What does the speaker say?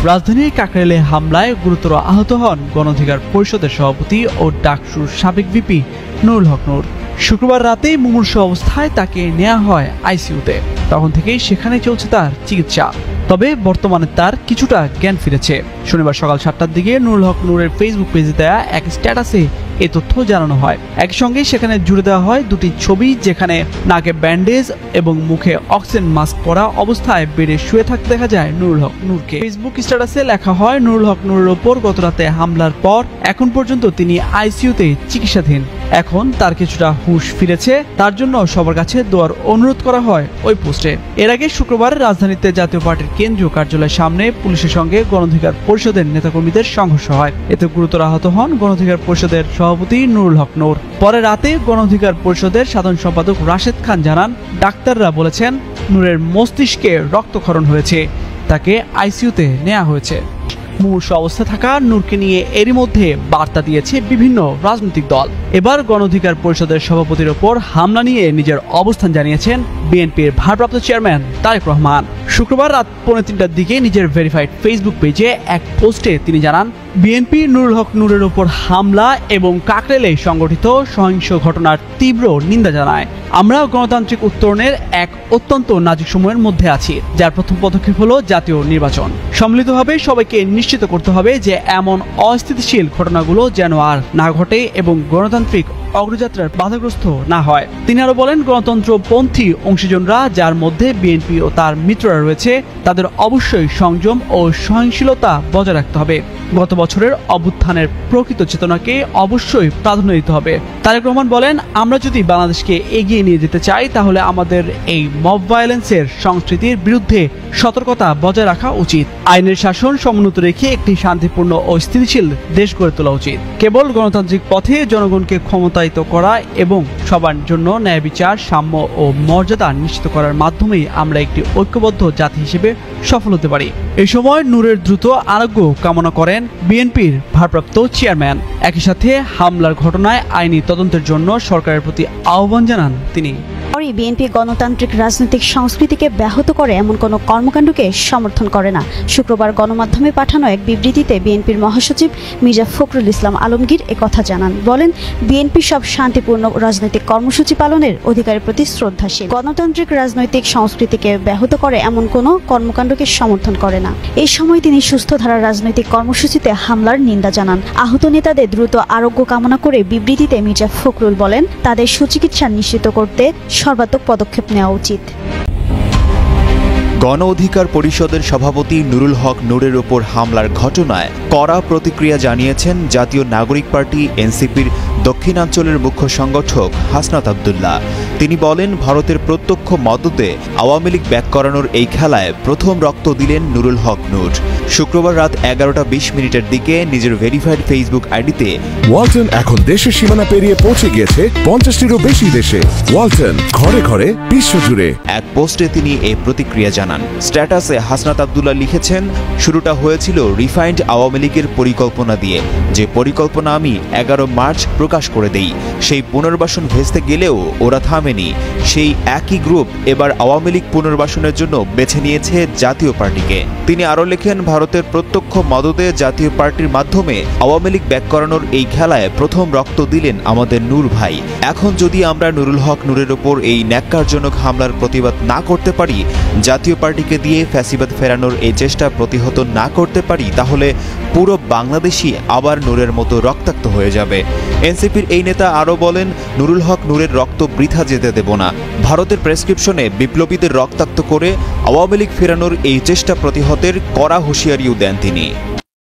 রাজধানীর কাকরাইলে হামলায় গুরুতর আহত হন গণ অধিকার পরিষদের সভাপতি ও ডাকসুর সাবেক ভিপি নুরুল হক নূর। শুক্রবার রাতে মুমূর্ষু অবস্থায় তাকে নেওয়া হয় আইসিইউতে। তখন থেকেই সেখানে চলছে তার চিকিৎসা। তবে বর্তমানে তার কিছুটা জ্ঞান ফিরেছে। শনিবার সকাল 7টার দিকে নুরুল হক নূরের ফেসবুক পেজে দেয়া এক স্ট্যাটাসে এই তথ্য জানানো হয়। একই সঙ্গে সেখানে জুড়ে দেওয়া হয় দুটি ছবি, যেখানে নাকে ব্যান্ডেজ এবং মুখে অক্সিজেন মাস্ক পরা অবস্থায় বেডে শুয়ে থাকতে দেখা যায় নুরুল হক নূরকে। ফেসবুক স্ট্যাটাসে লেখা হয়, নুরুল হক নূরের ওপর গতরাতে হামলার পর এখন পর্যন্ত তিনি আইসিইউতে চিকিৎসাধীন। এখন তার কিছুটা হুঁশ ফিরেছে, তার জন্য সবার কাছে দোয়ার অনুরোধ করা হয় ওই পোস্টে। এর আগে শুক্রবার রাজধানীতে জাতীয় পার্টির কেন্দ্রীয় কার্যালয়ের সামনে পুলিশের সঙ্গে গণ অধিকার পরিষদের নেতাকর্মীদের সংঘর্ষ হয়। এতে গুরুতর আহত হন গণ অধিকার পরিষদের সভাপতি নুরুল হক নূর। পরে রাতে গণ অধিকার পরিষদের সাধারণ সম্পাদক রাশেদ খান জানান, ডাক্তাররা বলেছেন নূরের মস্তিষ্কে রক্তক্ষরণ হয়েছে, তাকে আইসিইউতে নেওয়া হয়েছে। মুমূর্ষু অবস্থায় থাকা নূরকে নিয়ে এরই মধ্যে বার্তা দিয়েছে বিভিন্ন রাজনৈতিক দল। এবার গণ অধিকার পরিষদের সভাপতির ওপর হামলা নিয়ে নিজের অবস্থান জানিয়েছেন বিএনপির ভারপ্রাপ্ত চেয়ারম্যান তারেক রহমান। শুক্রবার রাত 2:30টার দিকে নিজের ভেরিফাইড ফেসবুক পেজে এক পোস্টে তিনি জানান, বিএনপি নুরুল হক নূরের ওপর হামলা এবং কাকরাইলে সংগঠিত সহিংস ঘটনার তীব্র নিন্দা জানায়। আমরা গণতান্ত্রিক উত্তরণের এক অত্যন্ত নাজুক সময়ের মধ্যে আছি, যার প্রথম পদক্ষেপ হলো জাতীয় নির্বাচন। সম্মিলিতভাবে সবাইকে নিশ্চিত করতে হবে যে এমন অস্থিতিশীল ঘটনাগুলো যেন আর না ঘটে এবং গণতান্ত্রিক অগ্রযাত্রার বাধাগ্রস্ত না হয়। তিনি আরো বলেন, গণতন্ত্রপন্থী অংশীজনরা, যার মধ্যে বিএনপি ও তার মিত্ররা রয়েছে, তাদের অবশ্যই সংযম ও সহনশীলতা বজায় রাখতে হবে। গত বছরের অভ্যুত্থানের প্রকৃত চেতনাকে অবশ্যই প্রাধান্য দিতে হবে। তারেক রহমান বলেন, আমরা যদি বাংলাদেশকে এগিয়ে নিয়ে যেতে চাই, তাহলে আমাদের এই মব ভায়োলেন্সের সংস্কৃতির বিরুদ্ধে সতর্কতা বজায় রাখা উচিত। আইনের শাসন সমুন্নত রেখে একটি শান্তিপূর্ণ ও স্থিতিশীল দেশ গড়ে তোলা উচিত। কেবল গণতান্ত্রিক পথে জনগণকে ক্ষমতায়িত করা এবং সবার জন্য ন্যায় বিচার, সাম্য ও মর্যাদা নিশ্চিত করার মাধ্যমেই আমরা একটি ঐক্যবদ্ধ জাতি হিসেবে সফল হতে পারি। এই সময় নূরের দ্রুত আরোগ্য কামনা করেন বিএনপির ভারপ্রাপ্ত চেয়ারম্যান। একই সাথে হামলার ঘটনায় আইনি তদন্তের জন্য সরকারের প্রতি আহ্বান জানান তিনি। বিএনপি গণতান্ত্রিক রাজনৈতিক সংস্কৃতিকে ব্যাহত করে এমন কোনো কর্মকাণ্ডকে সমর্থন করে না। শুক্রবার গণমাধ্যমে পাঠানো এক বিবৃতিতে বিএনপির মহাসচিব মির্জা ফখরুল ইসলাম আলমগীর একথা জানান। বলেন, বিএনপি সব শান্তিপূর্ণ রাজনৈতিক কর্মসূচি পালনের অধিকারের প্রতি শ্রদ্ধাশীল। গণতান্ত্রিক রাজনৈতিক সংস্কৃতিকে ব্যাহত করে এমন কোনো কর্মকাণ্ডকে সমর্থন করে না। এই সময় তিনি সুস্থ ধারার রাজনৈতিক কর্মসূচিতে হামলার নিন্দা জানান। আহত নেতাদের দ্রুত আরোগ্য কামনা করে বিবৃতিতে মির্জা ফখরুল বলেন, তাদের সুচিকিৎসা নিশ্চিত করতে সর্বাত্মক পদক্ষেপ নেওয়া উচিত। গণ অধিকার পরিষদের সভাপতি নুরুল হক নূরের ওপর হামলার ঘটনায় কড়া প্রতিক্রিয়া জানিয়েছেন জাতীয় নাগরিক পার্টি এনসিপির দক্ষিণাঞ্চলের মুখ্য সংগঠক হাসনাত আব্দুল্লাহ। তিনি বলেন, ভারতের প্রত্যক্ষ মদতে আওয়ামী লীগ ব্যাক করানোর এই খেলায় প্রথম রক্ত দিলেন নুরুল হক নূর। শুক্রবার রাত 11টা 20 দিকে নিজের ভেরিফাইড ফেসবুক আইডিতে ওয়ালটন এখন দেশের সীমানা পেরিয়ে পৌঁছে গিয়েছে 50টিরও বেশি দেশে। ওয়ালটন, ঘরে ঘরে বিশ্বজুড়ে। এক পোস্টে তিনি এই প্রতিক্রিয়া জানান। স্ট্যাটাসে হাসনাত আব্দুল্লাহ লিখেছেন, শুরুটা হয়েছিল রিফাইন্ড আওয়ামী লীগের পরিকল্পনা দিয়ে, যে পরিকল্পনা আমি 11 মার্চ প্রকাশ করে দেই। সেই পুনর্বাসন ভেস্তে গেলেও ওরা থামেনি। সেই একই গ্রুপ এবার আওয়ামী লীগ পুনর্বাসনের জন্য বেছে নিয়েছে জাতীয় পার্টিকে। তিনি আরো লেখেন, ভারতের প্রত্যক্ষ মদতে জাতীয় পার্টির মাধ্যমে আওয়ামী লীগ ব্যাক করানোর এই খেলায় প্রথম রক্ত দিলেন আমাদের নূর ভাই। এখন যদি আমরা নুরুল হক নূরের ওপর এই ন্যাক্কারজনক হামলার প্রতিবাদ না করতে পারি, জাতীয় পার্টিকে দিয়ে ফ্যাসিবাদ ফেরানোর এই চেষ্টা প্রতিহত না করতে পারি, তাহলে পুরো বাংলাদেশই আবার নূরের মতো রক্তাক্ত হয়ে যাবে। এনসিপির এই নেতা আরো বলেন, নুরুল হক নূরের রক্ত বৃথা যেতে দেব না। ভারতের প্রেসক্রিপশনে বিপ্লবীদের রক্তাক্ত করে আওয়ামী লীগ ফেরানোর এই চেষ্টা প্রতিহতের কড়া হুঁশিয়ারিও দেন তিনি।